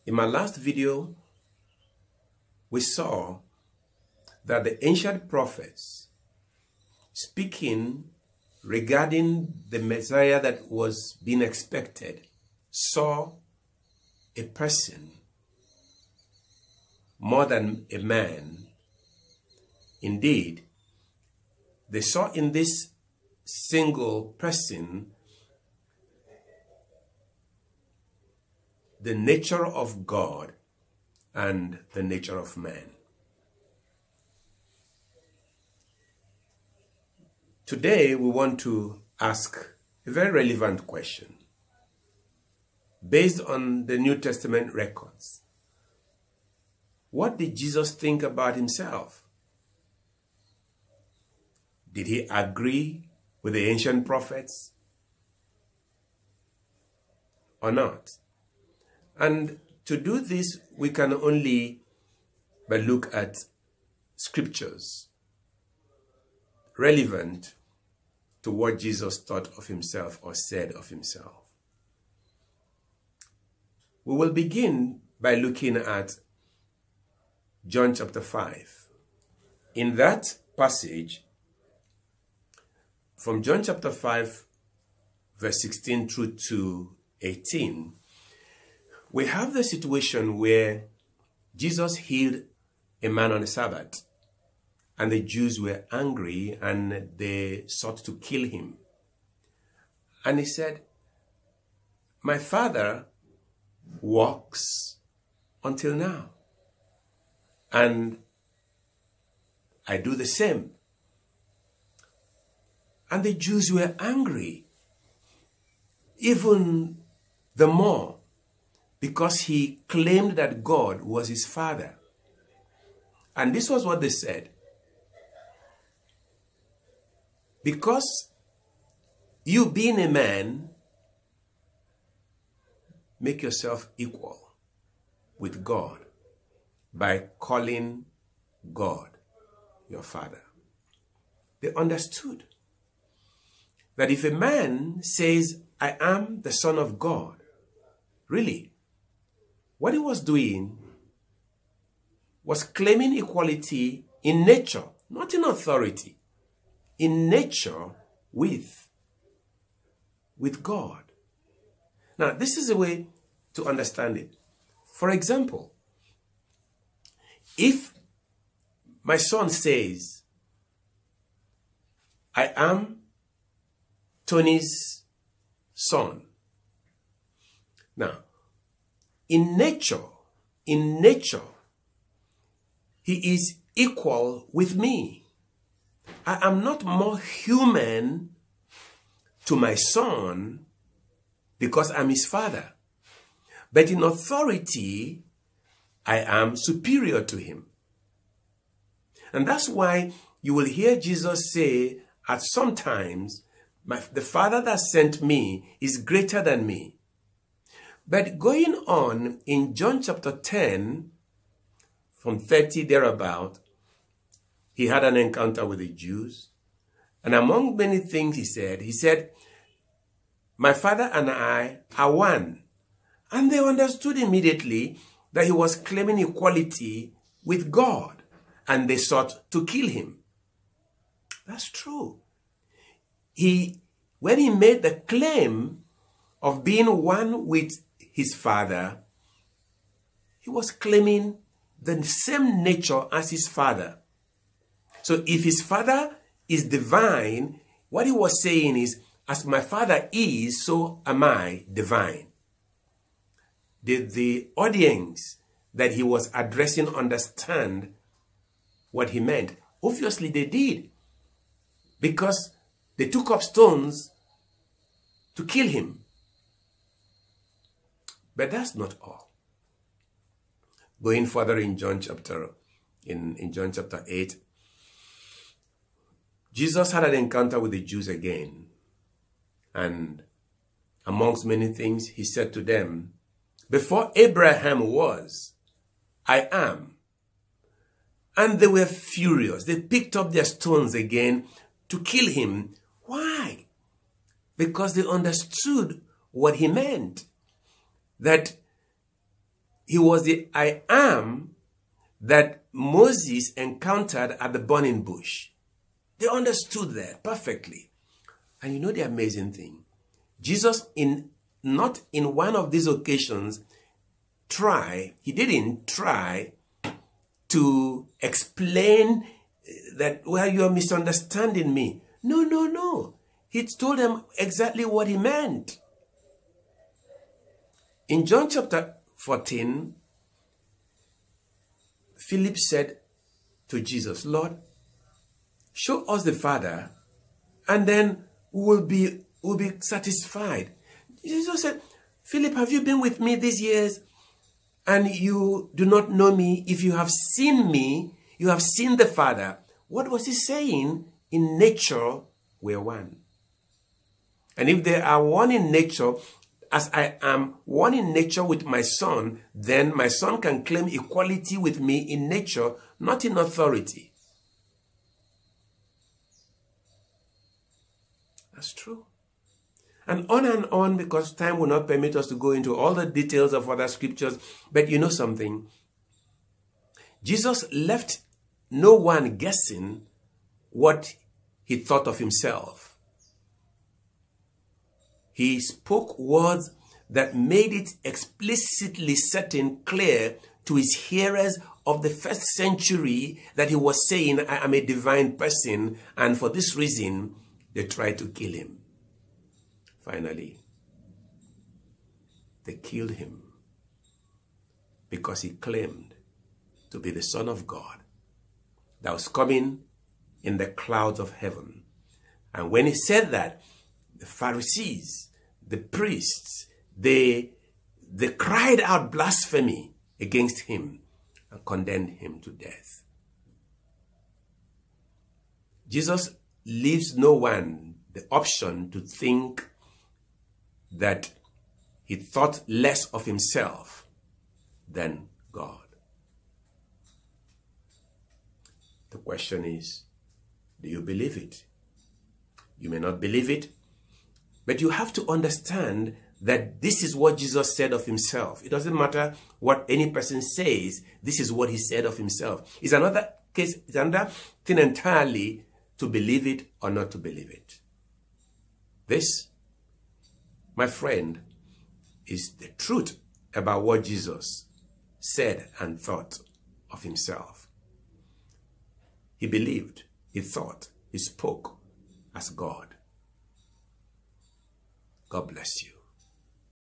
In my last video, we saw that the ancient prophets, speaking regarding the Messiah that was being expected, saw a person more than a man. Indeed, they saw in this single person the nature of God and the nature of man. Today, we want to ask a very relevant question based on the New Testament records. What did Jesus think about himself? Did he agree with the ancient prophets or not? And to do this, we can only but look at scriptures relevant to what Jesus thought of himself or said of himself. We will begin by looking at John chapter 5. In that passage, from John chapter 5, verse 16 through to 18, we have the situation where Jesus healed a man on the Sabbath, and the Jews were angry and they sought to kill him. And he said, "My Father walks until now, and I do the same." And the Jews were angry, even the more, because he claimed that God was his Father. And this was what they said: "Because you, being a man, make yourself equal with God by calling God your Father." They understood that if a man says, "I am the Son of God," really, what he was doing was claiming equality in nature, not in authority, in nature with God. Now, this is a way to understand it. For example, if my son says, "I am Tony's son," now, in nature, he is equal with me. I am not more human to my son because I'm his father. But in authority, I am superior to him. And that's why you will hear Jesus say at some times, "The Father that sent me is greater than me." But going on in John chapter 10, from 30 thereabout, he had an encounter with the Jews. And among many things he said, "My Father and I are one." And they understood immediately that he was claiming equality with God, and they sought to kill him. That's true. When he made the claim of being one with his Father, he was claiming the same nature as his Father. So if his Father is divine, what he was saying is, "As my Father is, so am I divine." Did the audience that he was addressing understand what he meant? Obviously they did, because they took up stones to kill him. But that's not all. Going further in John chapter 8, Jesus had an encounter with the Jews again. And amongst many things, he said to them, "Before Abraham was, I am." And they were furious. They picked up their stones again to kill him. Why? Because they understood what he meant. That He was the I am that Moses encountered at the burning bush. They understood that perfectly. And you know the amazing thing? Jesus, not in one of these occasions, he didn't try to explain that, well, you're misunderstanding me. No, no, no. He told them exactly what he meant. In John chapter 14, Philip said to Jesus, Lord, show us the Father, and then we'll be satisfied. Jesus said, Philip, have you been with me these years, and you do not know me? If you have seen me, you have seen the Father. What was he saying? In nature, we're one. And if they are one in nature, as I am one in nature with my son, then my son can claim equality with me in nature, not in authority. That's true. And on, because time will not permit us to go into all the details of other scriptures. But you know something? Jesus left no one guessing what he thought of himself. He spoke words that made it explicitly certain, clear to his hearers of the first century that he was saying, I am a divine person, and for this reason, they tried to kill him. Finally, they killed him because he claimed to be the Son of God that was coming in the clouds of heaven. And when he said that, the Pharisees, the priests, they cried out blasphemy against him and condemned him to death. Jesus leaves no one the option to think that he thought less of himself than God. The question is, do you believe it? You may not believe it, but you have to understand that this is what Jesus said of himself. It doesn't matter what any person says, this is what he said of himself. It's another case, it's another thing entirely to believe it or not to believe it. This, my friend, is the truth about what Jesus said and thought of himself. He believed, he thought, he spoke as God. God bless you.